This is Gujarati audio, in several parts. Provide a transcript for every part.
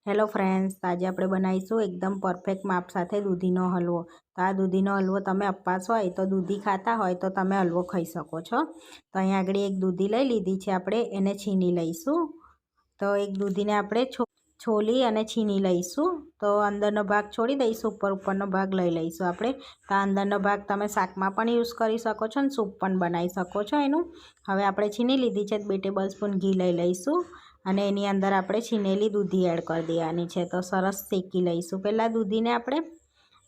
હેલો ફ્રેન્ડ્સ, આજે આપણે બનાવીશું એકદમ પરફેક્ટ માપ સાથે દૂધીનો હલવો. તો આ દૂધીનો હલવો તમે ઉપવાસ હોય તો દૂધી ખાતા હોય તો તમે હલવો ખાઈ શકો છો. તો અહીંયા આગળ એક દૂધી લઈ લીધી છે, આપણે એને છીની લઈશું. તો એક દૂધીને આપણે છોલી અને છીની લઈશું. તો અંદરનો ભાગ છોડી દઈશું, ઉપરનો ભાગ લઈ લઈશું આપણે. તો અંદરનો ભાગ તમે શાકમાં પણ યુઝ કરી શકો છો અને સૂપ પણ બનાવી શકો છો એનું. હવે આપણે છીની લીધી છે, 2 ટેબલ સ્પૂન ઘી લઈ લઈશું અને એની અંદર આપણે છીનેલી દૂધી એડ કરી દેવાની છે. તો સરસ શેકી લઈશું. પહેલાં દૂધીને આપણે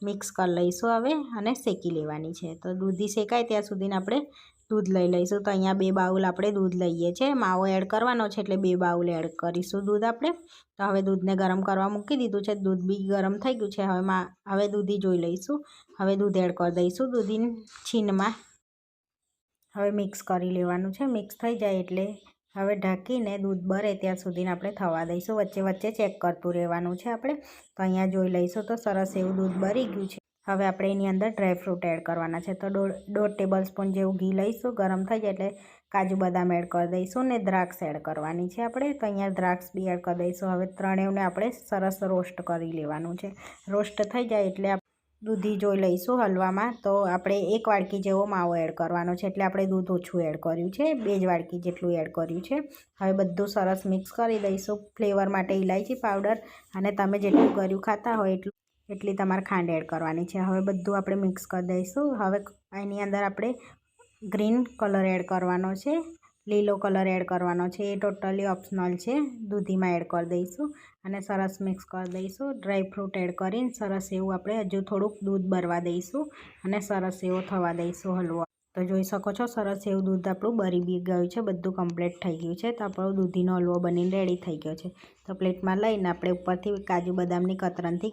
મિક્સ કરી લઈશું હવે અને શેકી લેવાની છે. તો દૂધી શેકાય ત્યાં સુધીને આપણે દૂધ લઈ લઈશું. તો અહીંયા 2 બાઉલ આપણે દૂધ લઈએ છીએ. માવો એડ કરવાનો છે એટલે 2 બાઉલ એડ કરીશું દૂધ આપણે. તો હવે દૂધને ગરમ કરવા મૂકી દીધું છે. દૂધ બી ગરમ થઈ ગયું છે. હવે દૂધી જોઈ લઈશું. હવે દૂધ એડ કરી દઈશું દૂધી છીનમાં. હવે મિક્સ કરી લેવાનું છે. મિક્સ થઈ જાય એટલે હવે ઢાંકીને દૂધ બળે ત્યાં સુધીને આપણે થવા દઈશું. વચ્ચે વચ્ચે ચેક કરતું રહેવાનું છે આપણે. તો અહીંયા જોઈ લઈશું તો સરસ એવું દૂધ બળી ગયું છે. હવે આપણે એની અંદર ડ્રાયફ્રૂટ એડ કરવાના છે. તો 1.5 ટેબલ સ્પૂન જેવું ઘી લઈશું. ગરમ થઈ જાય એટલે કાજુ બદામ એડ કરી દઈશું ને દ્રાક્ષ એડ કરવાની છે આપણે. તો અહીંયા દ્રાક્ષ બી એડ કરી દઈશું. હવે ત્રણેયને આપણે સરસ રોસ્ટ કરી લેવાનું છે. રોસ્ટ થઈ જાય એટલે દૂધી જોઈ લઈશું હલવામાં. તો આપણે 1 વાડકી જેવો માવો એડ કરવાનો છે એટલે આપણે દૂધ ઓછું એડ કર્યું છે. 2 જ વાડકી જેટલું એડ કર્યું છે. હવે બધું સરસ મિક્સ કરી દઈશું. ફ્લેવર માટે ઇલાયચી પાવડર અને તમે જેટલું ગળ્યું ખાતા હોય એટલી તમારે ખાંડ એડ કરવાની છે. હવે બધું આપણે મિક્સ કરી દઈશું. હવે એની અંદર આપણે ગ્રીન કલર એડ કરવાનો છે, લીલો કલર એડ કરવાનો છે. એ ટોટલી ઓપ્શનલ છે. દૂધીમાં એડ કરી દઈશું અને સરસ મિક્સ કરી દઈશું. ડ્રાયફ્રૂટ એડ કરીને સરસ એવું આપણે હજુ થોડુંક દૂધ બળવા દઈશું અને સરસ એવો થવા દઈશું હલવો. તો જોઈ શકો છો સરસ એવું દૂધ આપણું બળી બી ગયું છે. બધું કમ્પ્લીટ થઈ ગયું છે. તો આપણો દૂધીનો હલવો બનીને રેડી થઈ ગયો છે. તો પ્લેટમાં લઈને આપણે ઉપરથી કાજુ બદામની કતરનથી